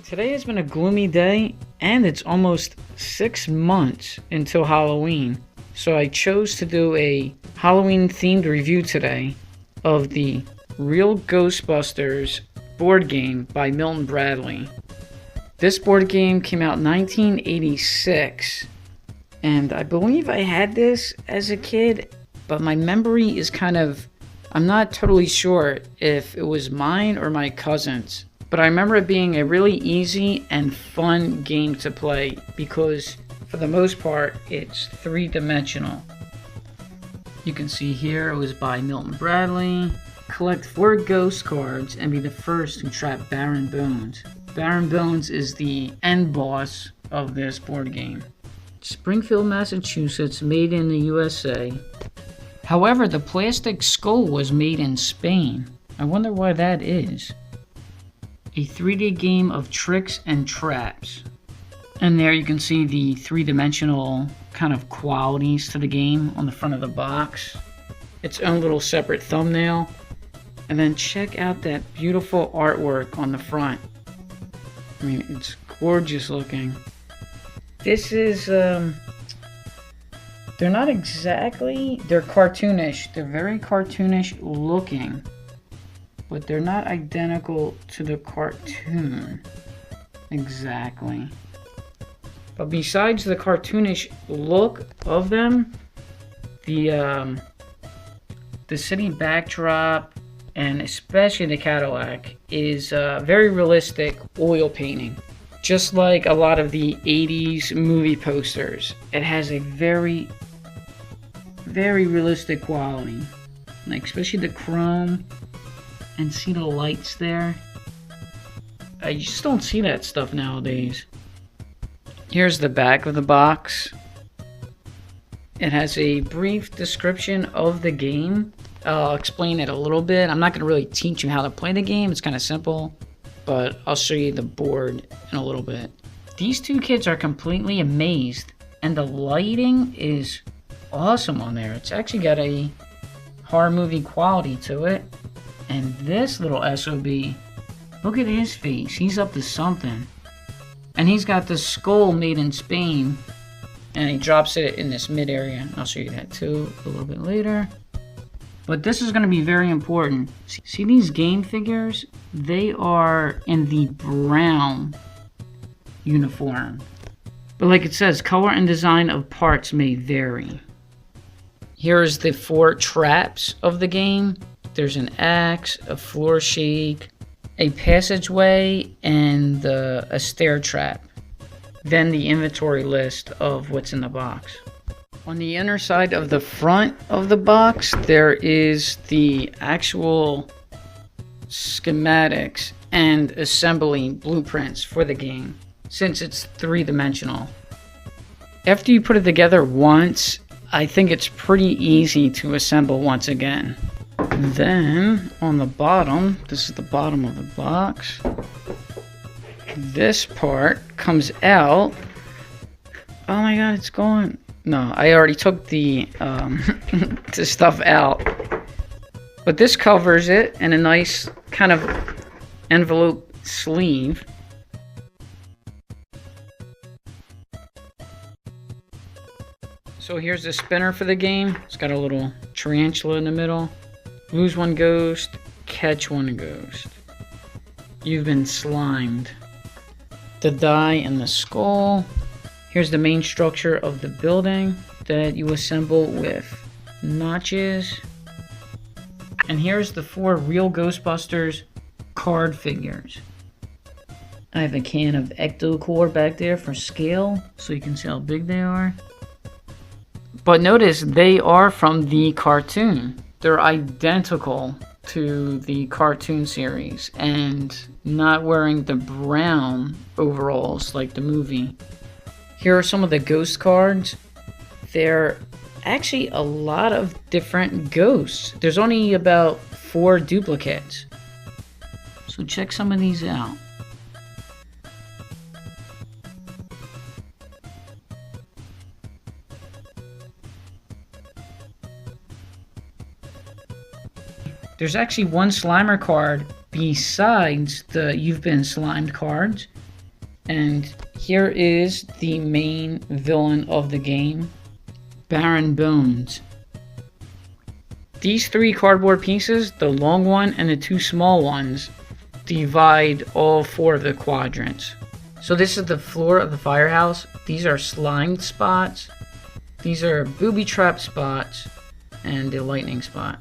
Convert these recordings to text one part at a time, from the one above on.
Today has been a gloomy day, and it's almost 6 months until Halloween. So I chose to do a Halloween-themed review today of the Real Ghostbusters board game by Milton Bradley. This board game came out in 1986, and I believe I had this as a kid, but my memory is I'm not totally sure if it was mine or my cousin's. But I remember it being a really easy and fun game to play because, for the most part, it's three-dimensional. You can see here it was by Milton Bradley. Collect 4 ghost cards and be the first to trap Baron Bones. Baron Bones is the end boss of this board game. Springfield, Massachusetts, made in the USA. However, the plastic skull was made in Spain. I wonder why that is. A 3D game of tricks and traps. And there you can see the three-dimensional kind of qualities to the game on the front of the box. Its own little separate thumbnail. And then check out that beautiful artwork on the front. I mean, it's gorgeous looking. This is, they're not exactly, they're cartoonish. They're very cartoonish looking. But they're not identical to the cartoon. Exactly. But besides the cartoonish look of them, the city backdrop, and especially the Cadillac, is very realistic oil painting. Just like a lot of the 80s movie posters. It has a very, very realistic quality. Like, especially the chrome. And see the lights there? I just don't see that stuff nowadays. Here's the back of the box. It has a brief description of the game. I'll explain it a little bit. I'm not going to really teach you how to play the game. It's kind of simple. But I'll show you the board in a little bit. These two kids are completely amazed. And the lighting is awesome on there. It's actually got a horror movie quality to it. And this little SOB, look at his face. He's up to something. And he's got the skull made in Spain. And he drops it in this mid area. I'll show you that too a little bit later. But this is going to be very important. See these game figures? They are in the brown uniform. But like it says, color and design of parts may vary. Here's the 4 traps of the game. There's an axe, a floor shake, a passageway, and a stair trap. Then the inventory list of what's in the box. On the inner side of the front of the box, there is the actual schematics and assembly blueprints for the game, since it's three-dimensional. After you put it together once, I think it's pretty easy to assemble once again. Then, on the bottom, this is the bottom of the box. This part comes out. Oh my god, it's gone. No, I already took the stuff out. But this covers it in a nice kind of envelope sleeve. So here's the spinner for the game. It's got a little tarantula in the middle. Lose 1 ghost, catch 1 ghost. You've been slimed. The die and the skull. Here's the main structure of the building that you assemble with notches. And here's the 4 Real Ghostbusters card figures. I have a can of Ecto-Core back there for scale, so you can see how big they are. But notice, they are from the cartoon. They're identical to the cartoon series and not wearing the brown overalls like the movie. Here are some of the ghost cards. They're actually a lot of different ghosts. There's only about 4 duplicates. So check some of these out. There's actually 1 Slimer card besides the You've Been Slimed cards. And here is the main villain of the game, Baron Bones. These 3 cardboard pieces, the long one and the 2 small ones, divide all 4 of the quadrants. So this is the floor of the firehouse. These are slimed spots. These are booby trap spots and the lightning spot.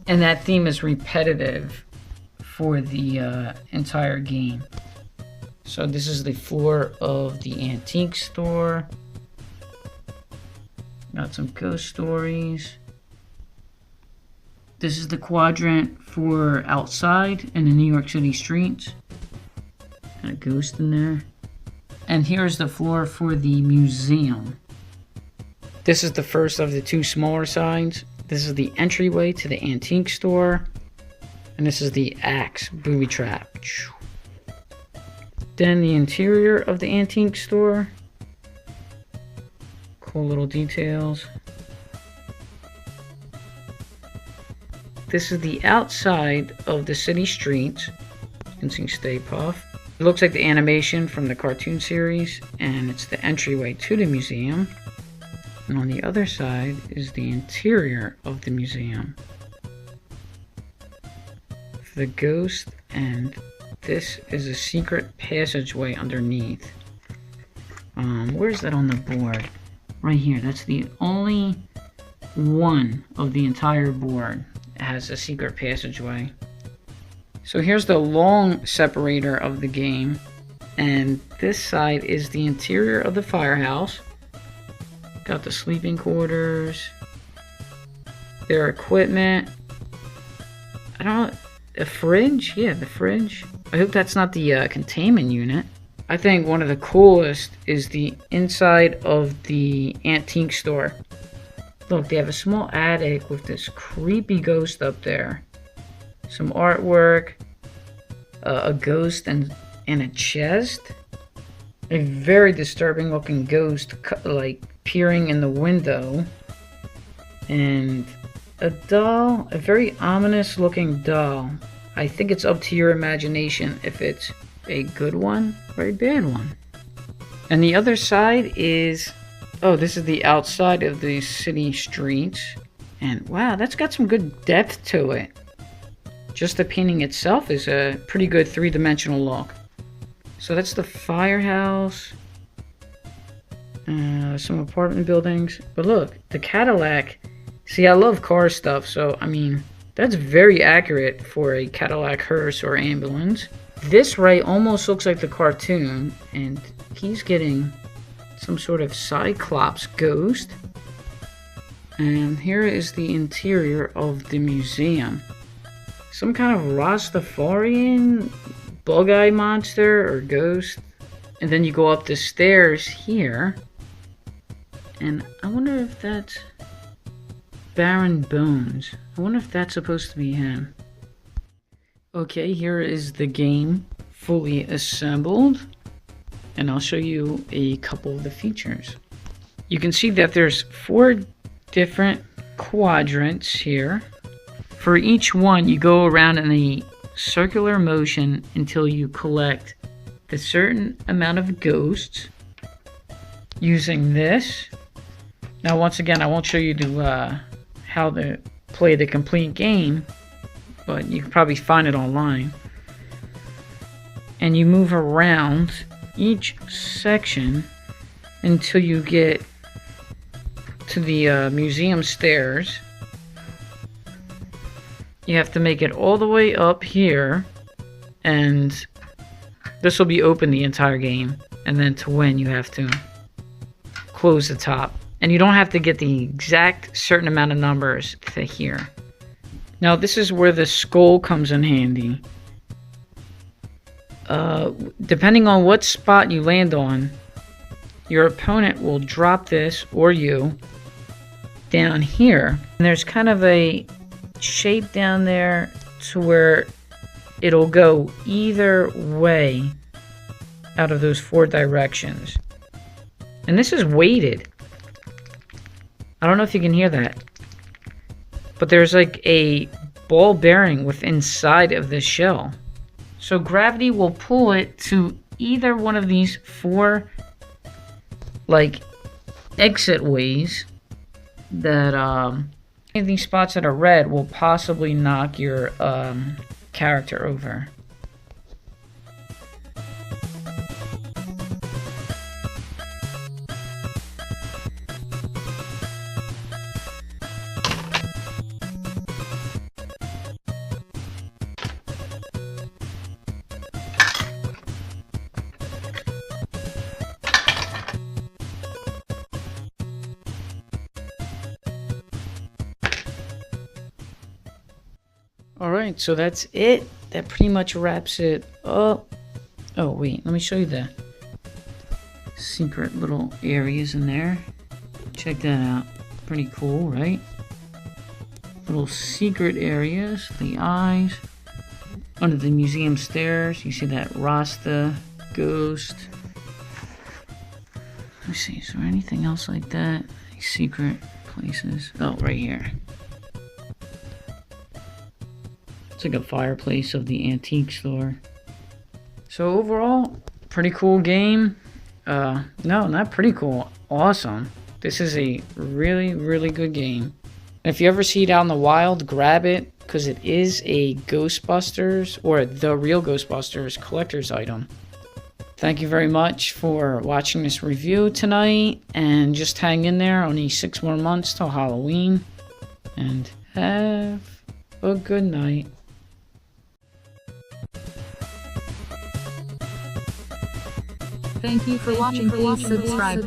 And that theme is repetitive for the entire game. So this is the floor of the antique store. Got some ghost stories. This is the quadrant for outside in the New York City streets. Got a ghost in there. And here's the floor for the museum. This is the first of the 2 smaller sides. This is the entryway to the antique store. And this is the axe booby trap. Then the interior of the antique store. Cool little details. This is the outside of the city streets. You can see Stay Puft. It looks like the animation from the cartoon series, and it's the entryway to the museum. And on the other side is the interior of the museum. For the ghost, and this is a secret passageway underneath. Where's that on the board? Right here. That's the only one of the entire board. It has a secret passageway. So here's the long separator of the game, and this side is the interior of the firehouse. Got the sleeping quarters, their equipment. I don't know, a fridge? Yeah, the fridge. I hope that's not the containment unit. I think one of the coolest is the inside of the antique store. Look, they have a small attic with this creepy ghost up there. Some artwork, a ghost and a chest. A very disturbing looking ghost, like peering in the window. And a doll, a very ominous looking doll. I think it's up to your imagination if it's a good one or a bad one. And the other side is, oh, this is the outside of the city streets. And wow, that's got some good depth to it. Just the painting itself is a pretty good 3-dimensional look. So that's the firehouse. Some apartment buildings. But look, the Cadillac. See, I love car stuff, so I mean, that's very accurate for a Cadillac hearse or ambulance. This right almost looks like the cartoon, and he's getting some sort of Cyclops ghost. And here is the interior of the museum. Some kind of Rastafarian bug-eye monster or ghost. And then you go up the stairs here. And I wonder if that's Baron Bones. I wonder if that's supposed to be him. Okay, here is the game fully assembled. And I'll show you a couple of the features. You can see that there's 4 different quadrants here. For each one, you go around in a circular motion until you collect the certain amount of ghosts using this. Now, once again, I won't show you how to play the complete game, but you can probably find it online. And you move around each section until you get to the museum stairs. You have to make it all the way up here, and this will be open the entire game. And then to win, you have to close the top. And you don't have to get the exact certain amount of numbers to here. Now, this is where the skull comes in handy. Depending on what spot you land on, your opponent will drop this, or you, down here. And there's kind of a shape down there to where it'll go either way out of those 4 directions. And this is weighted. I don't know if you can hear that, but there's like a ball bearing within inside of this shell. So gravity will pull it to either one of these 4 like exit ways that any of these spots that are red will possibly knock your character over. Alright, so that's it. That pretty much wraps it up. Oh, wait, let me show you the secret little areas in there. Check that out. Pretty cool, right? Little secret areas. The eyes. Under the museum stairs, you see that Rasta ghost. Let me see, is there anything else like that? Any secret places? Oh, right here. It's like a fireplace of the antique store. So overall, pretty cool game. No, not pretty cool. Awesome. This is a really, really good game. And if you ever see it out in the wild, grab it, because it is a Ghostbusters, or the real Ghostbusters collector's item. Thank you very much for watching this review tonight, and just hang in there. Only 6 more months till Halloween. And have a good night. Thank you for watching. Please subscribe.